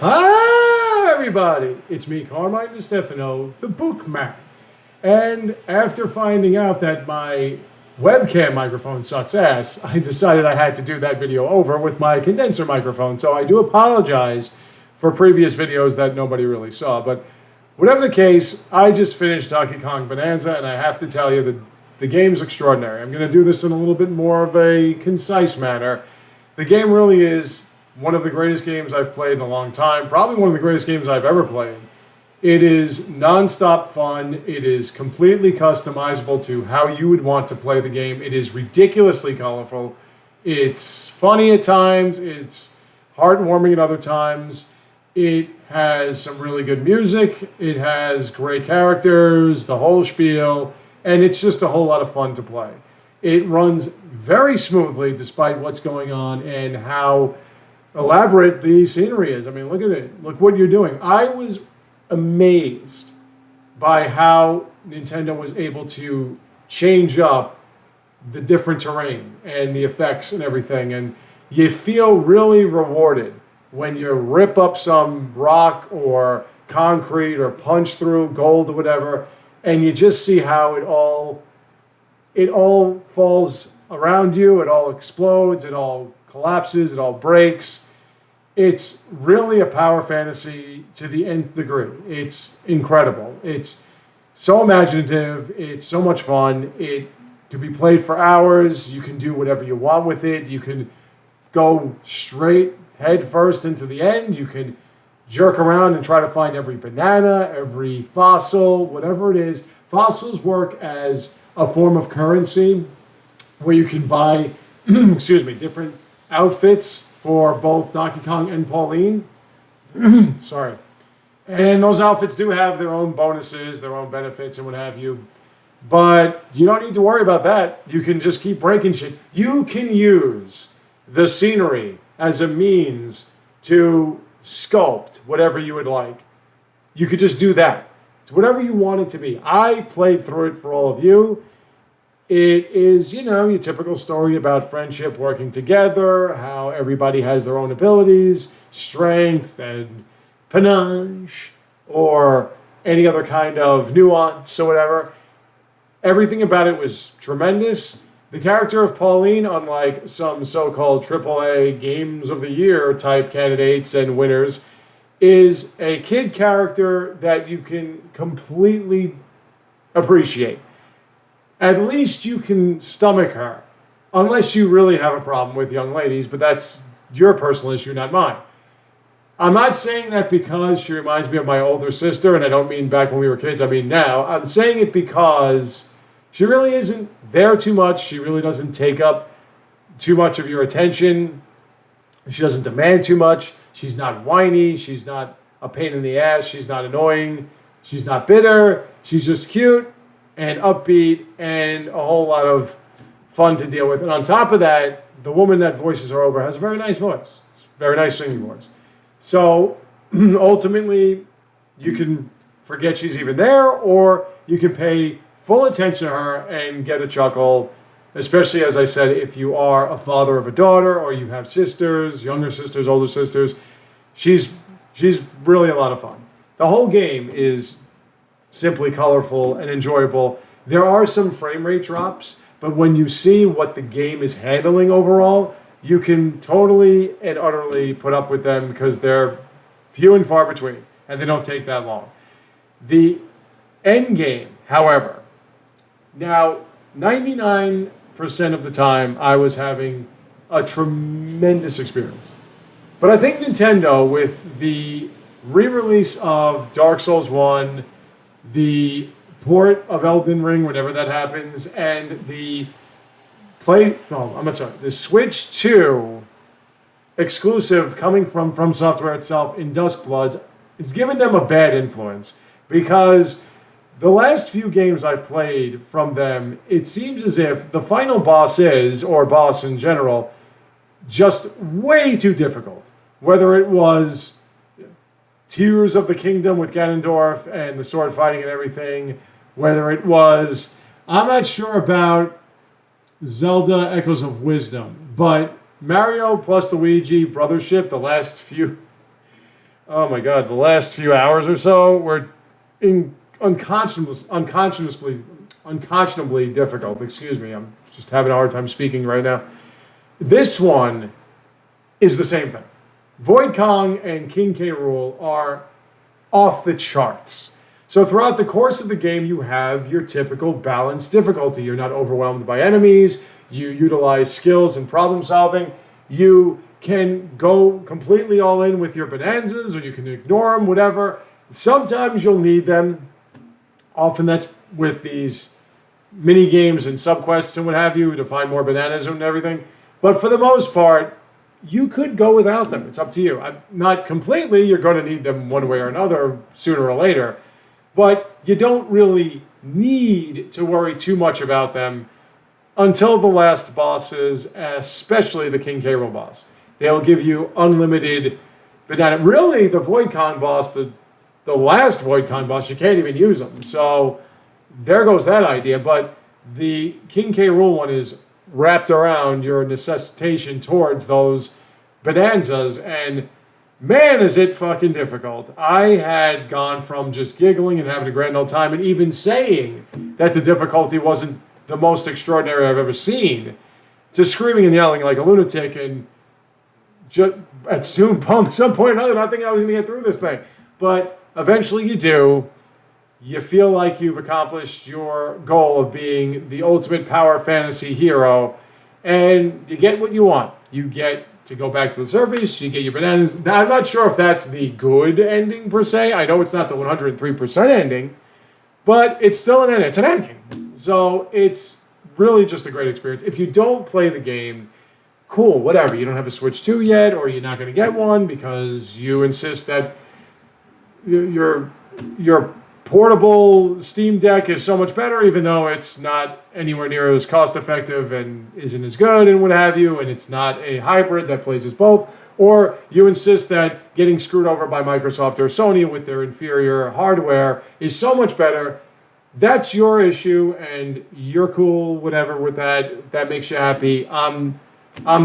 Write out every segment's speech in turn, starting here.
Hi, everybody. It's me, Carmine DeStefano, the Bookman. And after finding out that my webcam microphone sucks ass, I decided I had to do that video over with my condenser microphone. So I do apologize for previous videos that nobody really saw. But whatever the case, I just finished Donkey Kong Bananza, and I have to tell you that the game's extraordinary. I'm going to do this in a little bit more of a concise manner. The game really is one of the greatest games I've played in a long time, probably one of the greatest games I've ever played. It is nonstop fun. It is completely customizable to how you would want to play the game. It is ridiculously colorful. It's funny at times. It's heartwarming at other times. It has some really good music. It has great characters, the whole spiel, and it's just a whole lot of fun to play. It runs very smoothly despite what's going on and how elaborate the scenery is. I mean, look at it. Look what you're doing. I was amazed by how Nintendo was able to change up the different terrain and the effects and everything. And you feel really rewarded when you rip up some rock or concrete or punch through gold or whatever, and you just see how it all falls around you, it all explodes, it all collapses, it all breaks. It's really a power fantasy to the nth degree. It's incredible. It's so imaginative. It's so much fun. It can be played for hours. You can do whatever you want with it. You can go straight head first into the end. You can jerk around and try to find every banana, every fossil, whatever it is. Fossils work as a form of currency where you can buy, different outfits for both Donkey Kong and Pauline. Sorry. And those outfits do have their own bonuses, their own benefits, and what have you. But you don't need to worry about that. You can just keep breaking shit. You can use the scenery as a means to sculpt whatever you would like. You could just do that. It's whatever you want it to be. I played through it for all of you. It is, your typical story about friendship, working together, how everybody has their own abilities, strength and panache, or any other kind of nuance or whatever. Everything about it was tremendous. The character of Pauline, unlike some so-called AAA Games of the Year type candidates and winners, is a kid character that you can completely appreciate. At least you can stomach her, unless you really have a problem with young ladies, but that's your personal issue, not mine. I'm not saying that because she reminds me of my older sister, and I don't mean back when we were kids, I mean now. I'm saying it because she really isn't there too much. She really doesn't take up too much of your attention. She doesn't demand too much. She's not whiny. She's not a pain in the ass. She's not annoying. She's not bitter. She's just cute and upbeat and a whole lot of fun to deal with. And on top of that, the woman that voices her over has a very nice voice. Very nice singing voice. So ultimately, you can forget she's even there, or you can pay full attention to her and get a chuckle, especially, as I said, if you are a father of a daughter or you have sisters, younger sisters, older sisters. She's really a lot of fun. The whole game is simply colorful and enjoyable. There are some frame rate drops, but when you see what the game is handling overall, you can totally and utterly put up with them because they're few and far between, and they don't take that long. The end game, however, now 99% of the time I was having a tremendous experience. But I think Nintendo, with the re-release of Dark Souls 1, the port of Elden Ring, whenever that happens, and the the Switch 2 exclusive coming from Software itself in Duskbloods, is giving them a bad influence, because the last few games I've played from them, it seems as if the final boss in general, just way too difficult. Whether it was Tears of the Kingdom with Ganondorf and the sword fighting and everything, whether it was, I'm not sure about Zelda Echoes of Wisdom, but Mario plus Luigi Brothership, the last few oh my God, the last few hours or so were unconscionably difficult. Excuse me, I'm just having a hard time speaking right now. This one is the same thing. Void Kong and King K. Rool are off the charts. So throughout the course of the game, you have your typical balanced difficulty. You're not overwhelmed by enemies. You utilize skills and problem solving. You can go completely all in with your bonanzas, or you can ignore them, whatever. Sometimes you'll need them. Often that's with these mini games and subquests and what have you to find more bananas and everything. But for the most part, you could go without them. It's up to you. Not completely. You're going to need them one way or another sooner or later. But you don't really need to worry too much about them until the last bosses, especially the King K. Rool boss. They'll give you unlimited banana. Really, the Void Kong boss, the last Void Kong boss, you can't even use them. So there goes that idea. But the King K. Rool one is wrapped around your necessitation towards those bonanzas, and man, is it fucking difficult. I had gone from just giggling and having a grand old time and even saying that the difficulty wasn't the most extraordinary I've ever seen to screaming and yelling like a lunatic, and just at some point or another, not thinking I was going to get through this thing. But eventually you do. You feel like you've accomplished your goal of being the ultimate power fantasy hero, and you get what you want. You get to go back to the surface, you get your bananas. Now, I'm not sure if that's the good ending per se. I know it's not the 103% ending, but it's still an ending. It's an ending. So it's really just a great experience. If you don't play the game, cool, whatever. You don't have a Switch 2 yet, or you're not going to get one because you insist that your portable Steam Deck is so much better, even though it's not anywhere near as cost effective and isn't as good and what have you, and it's not a hybrid that plays as both. Or you insist that getting screwed over by Microsoft or Sony with their inferior hardware is so much better. That's your issue, and you're cool, whatever, with that. If that makes you happy, I'm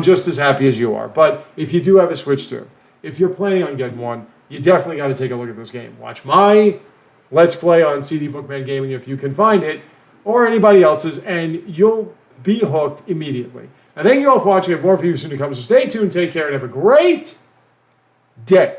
just as happy as you are. But if you do have a Switch 2, if you're planning on getting one, you definitely got to take a look at this game. Watch my Let's Play on CD Bookman Gaming if you can find it, or anybody else's, and you'll be hooked immediately. I thank you all for watching. I have more for you soon to come, so stay tuned, take care, and have a great day.